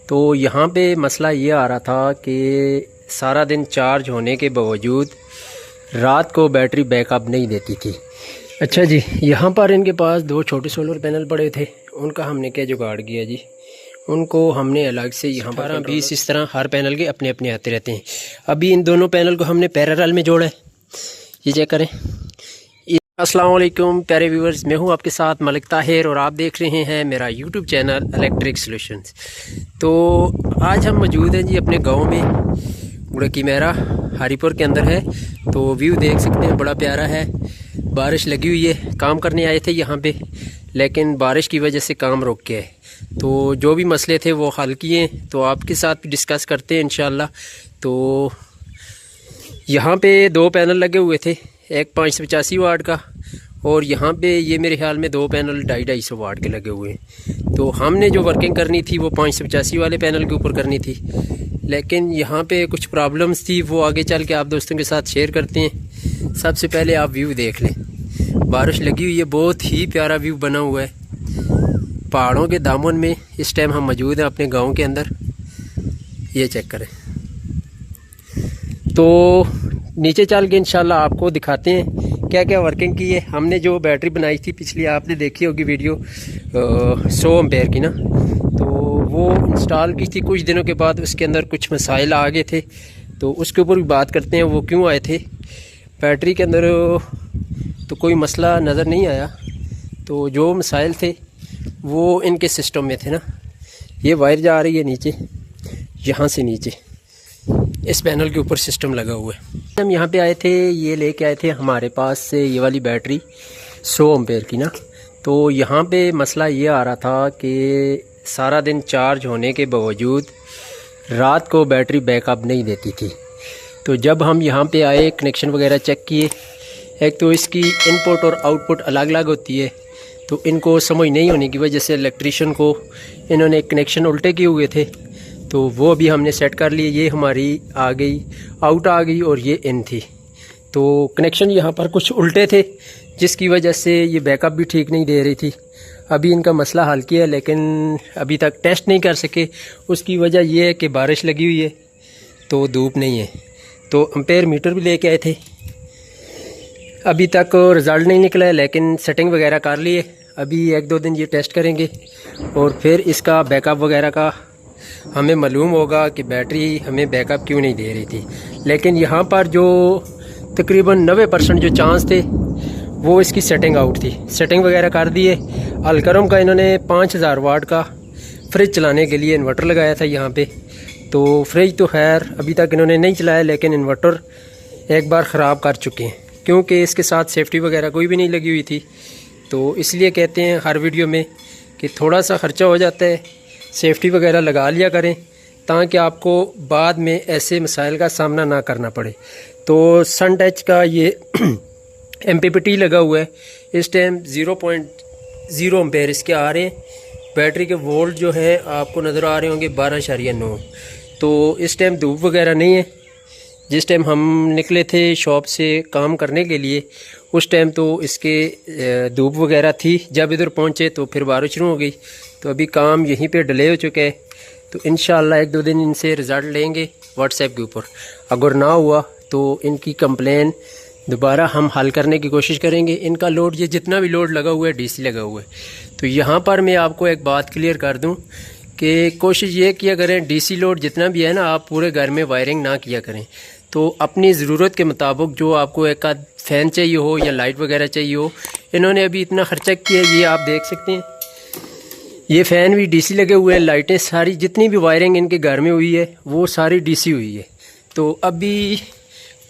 तो यहाँ पे मसला ये आ रहा था कि सारा दिन चार्ज होने के बावजूद रात को बैटरी बैकअप नहीं देती थी। अच्छा जी, यहाँ पर इनके पास 2 छोटे सोलर पैनल पड़े थे, उनका हमने क्या जुगाड़ किया जी, उनको हमने अलग से यहाँ पर 20 इस तरह हर पैनल के अपने अपने आते रहते हैं। अभी इन दोनों पैनल को हमने पैरेलल में जोड़ा है, ये चेक करें। अस्सलाम वालेकुम प्यारे व्यूवर्स, मैं हूँ आपके साथ मलिक ताहिर और आप देख रहे हैं मेरा यूट्यूब चैनल इलेक्ट्रिक सॉल्यूशंस। तो आज हम मौजूद हैं जी अपने गांव में, उड़की मेरा हरीपुर के अंदर है। तो व्यू देख सकते हैं, बड़ा प्यारा है। बारिश लगी हुई है, काम करने आए थे यहाँ पे, लेकिन बारिश की वजह से काम रुक गया है। तो जो भी मसले थे वो हल किए, तो आपके साथ डिस्कस करते हैं इंशाल्लाह। तो यहाँ पे 2 पैनल लगे हुए थे, एक 585 वाट का, और यहाँ पे ये मेरे ख्याल में 2 पैनल 250 वाट के लगे हुए हैं। तो हमने जो वर्किंग करनी थी वो 585 वाले पैनल के ऊपर करनी थी, लेकिन यहाँ पे कुछ प्रॉब्लम्स थी, वो आगे चल के आप दोस्तों के साथ शेयर करते हैं। सबसे पहले आप व्यू देख लें, बारिश लगी हुई है, बहुत ही प्यारा व्यू बना हुआ है पहाड़ों के दामन में। इस टाइम हम मौजूद हैं अपने गाँव के अंदर, ये चेक करें। तो नीचे चल के इंशाल्लाह आपको दिखाते हैं क्या क्या वर्किंग की है। हमने जो बैटरी बनाई थी पिछली, आपने देखी होगी वीडियो 100 एम्पेयर की ना, तो वो इंस्टॉल की थी। कुछ दिनों के बाद उसके अंदर कुछ मसाइल आ गए थे, तो उसके ऊपर भी बात करते हैं वो क्यों आए थे। बैटरी के अंदर तो कोई मसला नज़र नहीं आया, तो जो मसाइल थे वो इनके सिस्टम में थे ना। ये वायर जा रही है नीचे, यहाँ से नीचे इस पैनल के ऊपर सिस्टम लगा हुआ है। हम यहाँ पे आए थे, ये लेके आए थे हमारे पास से ये वाली बैटरी 100 एम्पेयर की ना। तो यहाँ पे मसला ये आ रहा था कि सारा दिन चार्ज होने के बावजूद रात को बैटरी बैकअप नहीं देती थी। तो जब हम यहाँ पे आए, कनेक्शन वगैरह चेक किए, एक तो इसकी इनपुट और आउटपुट अलग अलग होती है, तो इनको समझ नहीं होने की वजह से इलेक्ट्रीशियन को इन्होंने कनेक्शन उल्टे किए हुए थे। तो वो भी हमने सेट कर लिए, ये हमारी आ गई, आउट आ गई, और ये इन थी। तो कनेक्शन यहाँ पर कुछ उल्टे थे, जिसकी वजह से ये बैकअप भी ठीक नहीं दे रही थी। अभी इनका मसला हल किया, लेकिन अभी तक टेस्ट नहीं कर सके। उसकी वजह ये है कि बारिश लगी हुई है, तो धूप नहीं है। तो एम्पेयर मीटर भी लेके आए थे, अभी तक रिज़ल्ट नहीं निकला है, लेकिन सेटिंग वगैरह कर लिए। अभी 1-2 दिन ये टेस्ट करेंगे, और फिर इसका बैकअप वगैरह का हमें मालूम होगा कि बैटरी हमें बैकअप क्यों नहीं दे रही थी। लेकिन यहाँ पर जो तकरीबन 90% जो चांस थे वो इसकी सेटिंग आउट थी। सेटिंग वगैरह कर दिए। अलकरम का इन्होंने 5000 वाट का फ्रिज चलाने के लिए इन्वर्टर लगाया था यहाँ पे। तो फ्रिज तो खैर अभी तक इन्होंने नहीं चलाया, लेकिन इन्वर्टर एक बार ख़राब कर चुके हैं, क्योंकि इसके साथ सेफ्टी वगैरह कोई भी नहीं लगी हुई थी। तो इसलिए कहते हैं हर वीडियो में कि थोड़ा सा ख़र्चा हो जाता है, सेफ्टी वगैरह लगा लिया करें, ताकि आपको बाद में ऐसे मसाइल का सामना ना करना पड़े। तो सन टच का ये MPPT लगा हुआ है, इस टाइम 0.0 एम्पेयर इसके आ रहे हैं। बैटरी के वोल्ट जो है आपको नज़र आ रहे होंगे 12.9। तो इस टाइम धूप वगैरह नहीं है। जिस टाइम हम निकले थे शॉप से काम करने के लिए, उस टाइम तो इसके धूप वगैरह थी। जब इधर पहुँचे तो फिर बारिश शुरू हो गई, तो अभी काम यहीं पे डिले हो चुका है। तो इंशाल्लाह 1-2 दिन इनसे रिज़ल्ट लेंगे व्हाट्सएप के ऊपर। अगर ना हुआ तो इनकी कंप्लेन दोबारा हम हल करने की कोशिश करेंगे। इनका लोड, ये जितना भी लोड लगा हुआ है DC लगा हुआ है। तो यहाँ पर मैं आपको एक बात क्लियर कर दूँ कि कोशिश ये किया करें, DC लोड जितना भी है ना, आप पूरे घर में वायरिंग ना किया करें। तो अपनी ज़रूरत के मुताबिक जो आपको एक आध फ़ैन चाहिए हो या लाइट वगैरह चाहिए हो, इन्होंने अभी इतना ख़र्चा किया, ये आप देख सकते हैं। ये फ़ैन भी DC लगे हुए हैं, लाइटें सारी जितनी भी वायरिंग इनके घर में हुई है वो सारी DC हुई है। तो अभी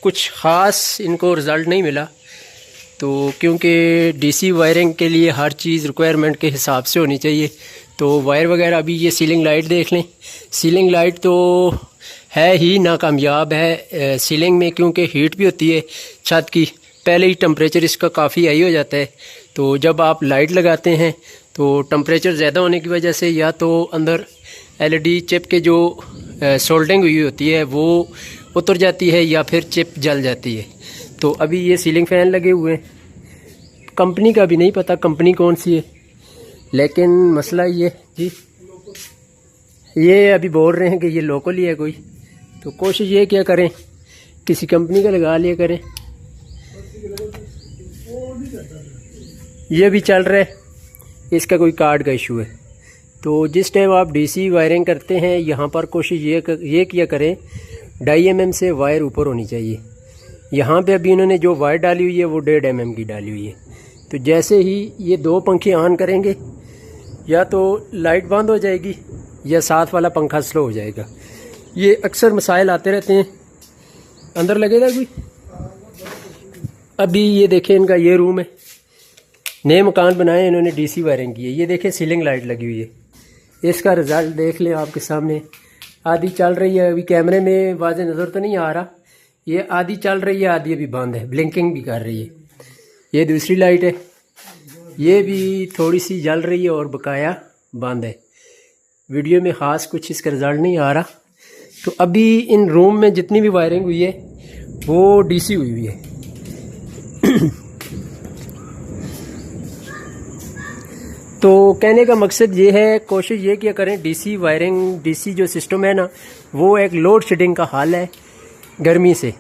कुछ ख़ास इनको रिज़ल्ट नहीं मिला, तो क्योंकि DC वायरिंग के लिए हर चीज़ रिक्वायरमेंट के हिसाब से होनी चाहिए। तो वायर वगैरह, अभी ये सीलिंग लाइट देख लें, सीलिंग लाइट तो है ही नाकामयाब है सीलिंग में, क्योंकि हीट भी होती है छत की। पहले ही टेम्परेचर इसका काफ़ी हाई हो जाता है। तो जब आप लाइट लगाते हैं तो टेम्परेचर ज़्यादा होने की वजह से या तो अंदर LED चिप के जो सोल्डिंग हुई होती है वो उतर जाती है, या फिर चिप जल जाती है। तो अभी ये सीलिंग फ़ैन लगे हुए हैं, कंपनी का भी नहीं पता कंपनी कौन सी है, लेकिन मसला ये जी ये अभी बोल रहे हैं कि ये लोकल ही है कोई, तो कोशिश ये क्या करें किसी कंपनी का लगा लिया करें। ये भी चल रहा है, इसका कोई कार्ड का इशू है। तो जिस टाइम आप डीसी वायरिंग करते हैं यहाँ पर कोशिश ये किया करें 2.5 mm से वायर ऊपर होनी चाहिए। यहाँ पे अभी इन्होंने जो वायर डाली हुई है वो 1.5 mm की डाली हुई है। तो जैसे ही ये 2 पंखे ऑन करेंगे या तो लाइट बंद हो जाएगी या साथ वाला पंखा स्लो हो जाएगा। ये अक्सर मसाइल आते रहते हैं। अंदर लगेगा कोई? अभी ये देखें, इनका ये रूम है, नए मकान बनाए इन्होंने, डीसी वायरिंग की है। ये देखें सीलिंग लाइट लगी हुई है, इसका रिजल्ट देख लें आपके सामने। आधी चल रही है, अभी कैमरे में वाज़े नज़र तो नहीं आ रहा, ये आधी चल रही है, आधी अभी बंद है, ब्लिंकिंग भी कर रही है। ये दूसरी लाइट है, ये भी थोड़ी सी जल रही है और बकाया बंद है। वीडियो में ख़ास कुछ इसका रिजल्ट नहीं आ रहा। तो अभी इन रूम में जितनी भी वायरिंग हुई है वो डीसी हुई है। तो कहने का मकसद ये है, कोशिश ये किया करें डीसी वायरिंग, डीसी जो सिस्टम है ना, वो एक लोड शेडिंग का हाल है। गर्मी से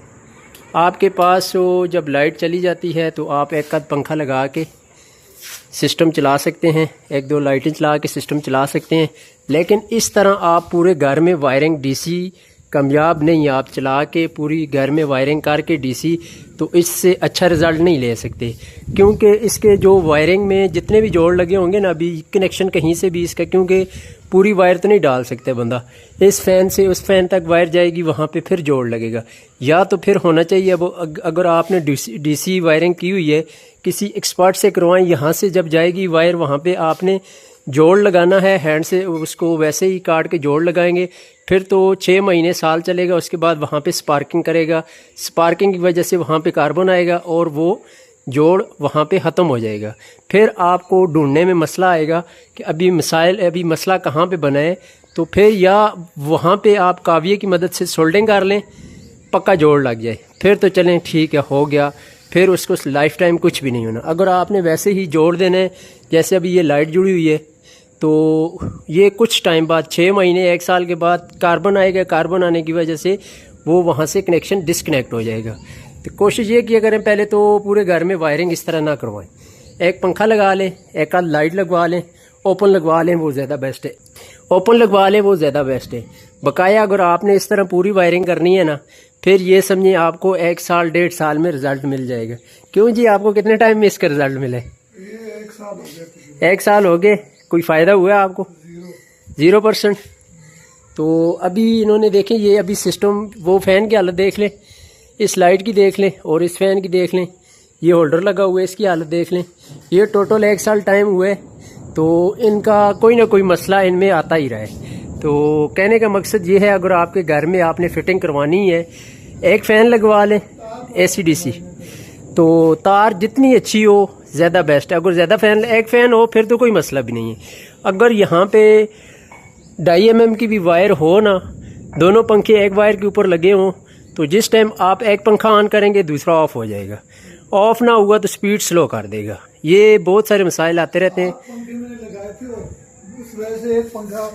आपके पास वो जब लाइट चली जाती है तो आप एक आध पंखा लगा के सिस्टम चला सकते हैं, 1-2 लाइटें चला के सिस्टम चला सकते हैं। लेकिन इस तरह आप पूरे घर में वायरिंग डीसी कामयाब नहीं, आप चला के पूरी घर में वायरिंग करके डीसी, तो इससे अच्छा रिज़ल्ट नहीं ले सकते। क्योंकि इसके जो वायरिंग में जितने भी जोड़ लगे होंगे ना, अभी कनेक्शन कहीं से भी इसका, क्योंकि पूरी वायर तो नहीं डाल सकते बंदा, इस फ़ैन से उस फ़ैन तक वायर जाएगी, वहाँ पे फिर जोड़ लगेगा। या तो फिर होना चाहिए वो, अगर आपने डीसी वायरिंग की हुई है किसी एक्सपर्ट से करवाएं, यहाँ से जब जाएगी वायर वहाँ पे आपने जोड़ लगाना है, हैंड से उसको वैसे ही काट के जोड़ लगाएंगे, फिर तो 6 महीने साल चलेगा। उसके बाद वहाँ पे स्पार्किंग करेगा, स्पार्किंग की वजह से वहाँ पे कार्बन आएगा और वो जोड़ वहाँ पे ख़त्म हो जाएगा। फिर आपको ढूंढने में मसला आएगा कि अभी मसला कहाँ पे बना है। तो फिर या वहाँ पे आप काविये की मदद से सोल्डिंग कर लें, पक्का जोड़ लग जाए, फिर तो चलें ठीक है, हो गया, फिर उसको लाइफ टाइम कुछ भी नहीं होना। अगर आपने वैसे ही जोड़ देना है, जैसे अभी ये लाइट जुड़ी हुई है, तो ये कुछ टाइम बाद 6 महीने 1 साल के बाद कार्बन आएगा, कार्बन आने की वजह से वो वहाँ से कनेक्शन डिस्कनेक्ट हो जाएगा। तो कोशिश ये किया करें पहले तो पूरे घर में वायरिंग इस तरह ना करवाएं, एक पंखा लगा लें, एक आध लाइट लगवा लें, ओपन लगवा लें, वो ज़्यादा बेस्ट है। ओपन लगवा लें, वो ज़्यादा बेस्ट है। बकाया अगर आपने इस तरह पूरी वायरिंग करनी है ना, फिर ये समझिए आपको 1 साल 1.5 साल में रिजल्ट मिल जाएगा। क्यों जी, आपको कितने टाइम में इसका रिजल्ट मिले? 1 साल हो गया। 1 साल हो गए, कोई फ़ायदा हुआ आपको? 0%। तो अभी इन्होंने देखें, ये अभी सिस्टम, वो फ़ैन की हालत देख लें, इस लाइट की देख लें और इस फ़ैन की देख लें, ये होल्डर लगा हुआ है, इसकी हालत देख लें। ये टोटल 1 साल टाइम हुआ है, तो इनका कोई ना कोई मसला इनमें आता ही रहा है। तो कहने का मकसद ये है, अगर आपके घर में आपने फिटिंग करवानी है, एक फ़ैन लगवा लें AC/DC, तो तार जितनी अच्छी हो ज़्यादा बेस्ट है। अगर ज़्यादा एक फ़ैन हो फिर तो कोई मसला भी नहीं है। अगर यहाँ पे 2.5 mm की भी वायर हो ना, दोनों पंखे एक वायर के ऊपर लगे हों, तो जिस टाइम आप एक पंखा ऑन करेंगे दूसरा ऑफ हो जाएगा, ऑफ ना हुआ तो स्पीड स्लो कर देगा। ये बहुत सारे मसाइल आते रहते हैं। पंखे मैंने लगाए थे और उस वजह से एक पंखा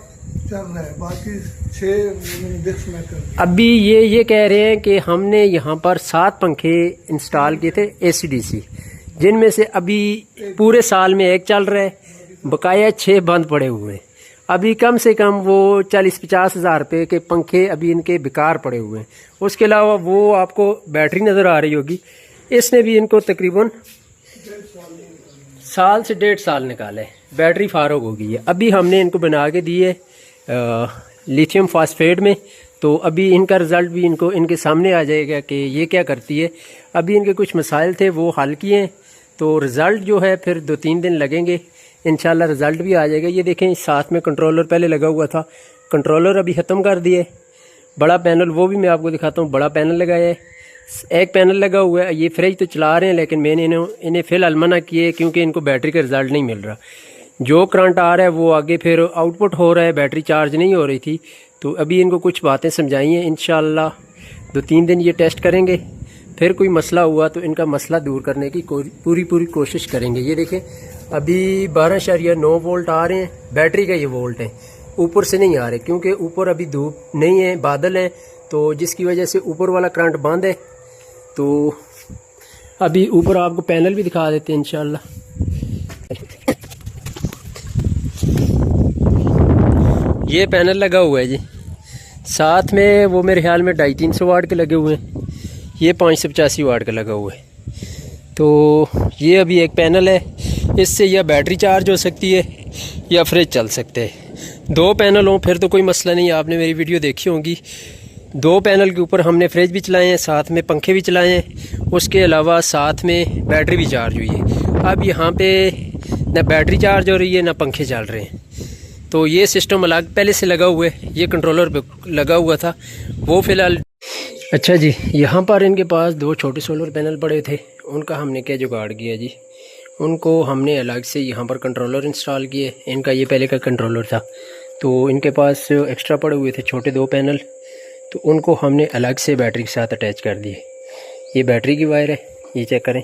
चल रहा है, बाकी 6 डिस्कनेक्ट। अभी ये कह रहे हैं कि हमने यहाँ पर 7 पंखे इंस्टॉल किए थे AC/DC, जिनमें से अभी पूरे साल में 1 चल रहा है, बकाया 6 बंद पड़े हुए हैं। अभी कम से कम वो 40-50 हज़ार रुपये के पंखे अभी इनके बेकार पड़े हुए हैं। उसके अलावा वो आपको बैटरी नज़र आ रही होगी, इसने भी इनको तकरीबन साल से 1.5 साल निकाले, बैटरी फारोग हो गई है। अभी हमने इनको बना के दी है लिथियम फास्फेट में, तो अभी इनका रिज़ल्ट भी इनके सामने आ जाएगा कि ये क्या करती है। अभी इनके कुछ मसाइल थे वो हल किए हैं, तो रिज़ल्ट जो है फिर 2-3 दिन लगेंगे, इंशाल्लाह रिज़ल्ट भी आ जाएगा। ये देखें, साथ में कंट्रोलर पहले लगा हुआ था, कंट्रोलर अभी ख़त्म कर दिए। बड़ा पैनल, वो भी मैं आपको दिखाता हूँ, बड़ा पैनल लगाया है, एक पैनल लगा हुआ है। ये फ्रिज तो चला रहे हैं, लेकिन मैंने इन्हें फ़िलहाल मना किए क्योंकि इनको बैटरी का रिज़ल्ट नहीं मिल रहा। जो करंट आ रहा है वो आगे फिर आउटपुट हो रहा है, बैटरी चार्ज नहीं हो रही थी। तो अभी इनको कुछ बातें समझाई हैं, इंशाल्लाह 2-3 दिन ये टेस्ट करेंगे, फिर कोई मसला हुआ तो इनका मसला दूर करने की पूरी कोशिश करेंगे। ये देखें, अभी 12.9 वोल्ट आ रहे हैं, बैटरी का ये वोल्ट है। ऊपर से नहीं आ रहे, क्योंकि ऊपर अभी धूप नहीं है, बादल हैं, तो जिसकी वजह से ऊपर वाला करंट बंद है। तो अभी ऊपर आपको पैनल भी दिखा देते हैं इंशाल्लाह। ये पैनल लगा हुआ है जी, साथ में वो मेरे ख्याल में 250-300 वाट के लगे हुए हैं, ये 585 वाट का लगा हुआ है। तो ये अभी एक पैनल है, इससे या बैटरी चार्ज हो सकती है या फ्रिज चल सकते हैं। 2 पैनल हों फिर तो कोई मसला नहीं, आपने मेरी वीडियो देखी होगी। 2 पैनल के ऊपर हमने फ्रिज भी चलाए हैं, साथ में पंखे भी चलाए हैं, उसके अलावा साथ में बैटरी भी चार्ज हुई है। अब यहाँ पे ना बैटरी चार्ज हो रही है ना पंखे चल रहे हैं, तो ये सिस्टम अलग पहले से लगा हुआ है, ये कंट्रोलर पे लगा हुआ था वो फ़िलहाल। अच्छा जी, यहाँ पर इनके पास 2 छोटे सोलर पैनल पड़े थे, उनका हमने क्या जुगाड़ किया जी, उनको हमने अलग से यहाँ पर कंट्रोलर इंस्टॉल किए। इनका ये पहले का कंट्रोलर था, तो इनके पास एक्स्ट्रा पड़े हुए थे छोटे 2 पैनल, तो उनको हमने अलग से बैटरी के साथ अटैच कर दिए। ये बैटरी की वायर है, ये चेक करें,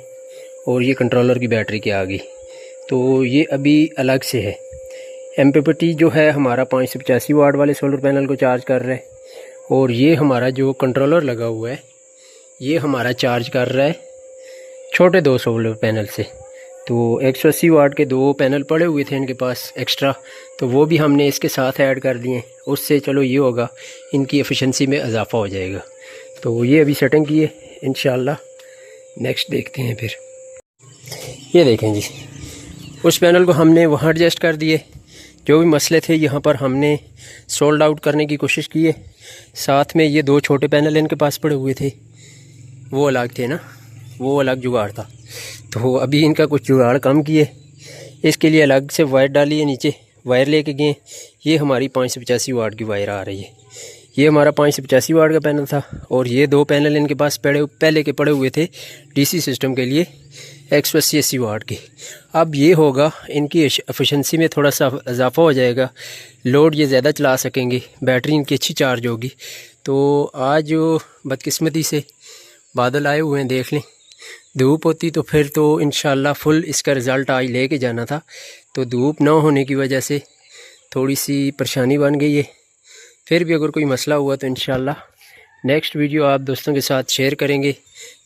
और ये कंट्रोलर की बैटरी की आ गई, तो ये अभी अलग से है। MPPT जो है हमारा 585 वाट वाले सोलर पैनल को चार्ज कर रहा है, और ये हमारा जो कंट्रोलर लगा हुआ है ये हमारा चार्ज कर रहा है छोटे 2 सोलर पैनल से। तो 180 वाट के 2 पैनल पड़े हुए थे इनके पास एक्स्ट्रा, तो वो भी हमने इसके साथ ऐड कर दिए। उससे चलो ये होगा, इनकी एफिशिएंसी में इजाफा हो जाएगा। तो ये अभी सेटिंग की है, इंशाल्लाह नेक्स्ट देखते हैं। फिर ये देखें जी, उस पैनल को हमने वहाँ एडजस्ट कर दिए, जो भी मसले थे यहाँ पर हमने सोल्ड आउट करने की कोशिश की है। साथ में ये 2 छोटे पैनल इनके पास पड़े हुए थे, वो अलग थे ना, वो अलग जुगाड़ था, तो अभी इनका कुछ जुगाड़ कम किए, इसके लिए अलग से वायर डाली है, नीचे वायर लेके गए। ये हमारी 585 वाट की वायर आ रही है, ये हमारा 585 वाट का पैनल था, और ये 2 पैनल इनके पास पहले के पड़े हुए थे DC सिस्टम के लिए 180 वाट के। अब ये होगा, इनकी एफिशिएंसी में थोड़ा सा इजाफा हो जाएगा, लोड ये ज़्यादा चला सकेंगे, बैटरी इनकी अच्छी चार्ज होगी। तो आज बदकिस्मती से बादल आए हुए हैं, देख लें, धूप होती तो फिर तो इंशाल्लाह फुल इसका रिज़ल्ट आज लेके जाना था, तो धूप ना होने की वजह से थोड़ी सी परेशानी बन गई है। फिर भी अगर कोई मसला हुआ तो इंशाल्लाह नेक्स्ट वीडियो आप दोस्तों के साथ शेयर करेंगे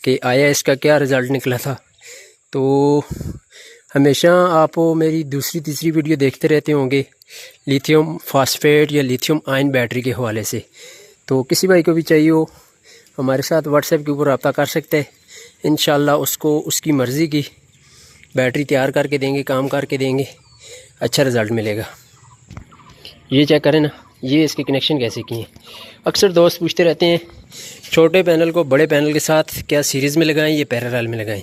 कि आया इसका क्या रिज़ल्ट निकला था। तो हमेशा आप मेरी दूसरी तीसरी वीडियो देखते रहते होंगे लिथियम फास्फेट या लिथियम आयन बैटरी के हवाले से, तो किसी भाई को भी चाहिए हो हमारे साथ व्हाट्सएप के ऊपर रब्ता कर सकते हैं। इंशाल्लाह उसको उसकी मर्ज़ी की बैटरी तैयार करके देंगे, काम करके देंगे, अच्छा रिज़ल्ट मिलेगा। ये चेक करें ना, ये इसके कनेक्शन कैसे किए हैं। अक्सर दोस्त पूछते रहते हैं छोटे पैनल को बड़े पैनल के साथ क्या सीरीज़ में लगाएं या पैरेलल में लगाएं।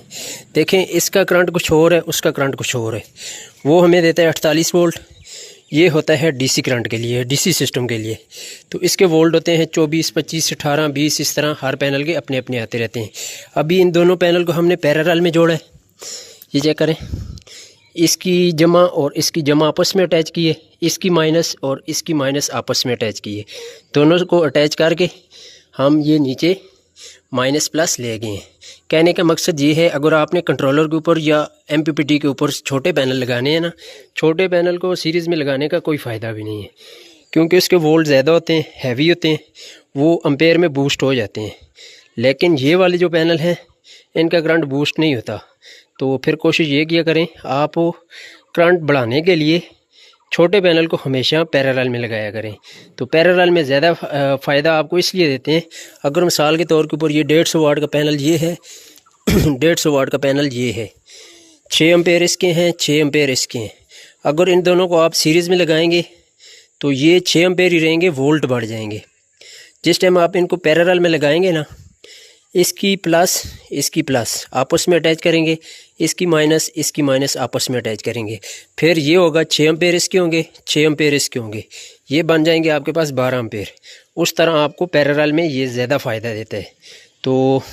देखें, इसका करंट कुछ और है, उसका करंट कुछ और है। वो हमें देता है 48 वोल्ट, ये होता है DC करंट के लिए, DC सिस्टम के लिए। तो इसके वोल्ट होते हैं 24, 25, 18, 20, इस तरह हर पैनल के अपने अपने आते रहते हैं। अभी इन दोनों पैनल को हमने पैरेलल में जोड़ा है, ये चेक करें, इसकी जमा और इसकी जमा आपस में अटैच की है, इसकी माइनस और इसकी माइनस आपस में अटैच की है। दोनों को अटैच करके हम ये नीचे माइनस प्लस ले गए हैं। कहने का मकसद ये है, अगर आपने कंट्रोलर के ऊपर या MPPT के ऊपर छोटे पैनल लगाने हैं ना, छोटे पैनल को सीरीज़ में लगाने का कोई फ़ायदा भी नहीं है, क्योंकि उसके वोल्ट ज़्यादा होते हैं, हैवी होते हैं, वो एम्पेयर में बूस्ट हो जाते हैं। लेकिन ये वाले जो पैनल हैं इनका करंट बूस्ट नहीं होता। तो फिर कोशिश ये किया करें, आप करंट बढ़ाने के लिए छोटे पैनल को हमेशा पैरेलल में लगाया करें। तो पैरेलल में ज़्यादा फ़ायदा आपको इसलिए देते हैं, अगर मिसाल के तौर के ऊपर ये 150 वाट का पैनल ये है 150 वाट का पैनल ये है, 6 एम्पेयर इसके हैं, 6 एम्पेयर इसके हैं। अगर इन दोनों को आप सीरीज़ में लगाएंगे तो ये 6 एम्पेयर ही रहेंगे, वोल्ट बढ़ जाएंगे। जिस टाइम आप इनको पैरेलल में लगाएंगे ना, इसकी प्लस आपस में अटैच करेंगे, इसकी माइनस आपस में अटैच करेंगे, फिर ये होगा 6 एम्पेयर इसके होंगे, 6 एम्पेयर इसके होंगे, ये बन जाएंगे आपके पास 12 एम्पेयर। उस तरह आपको पैरेलल में ये ज़्यादा फ़ायदा देता है। तो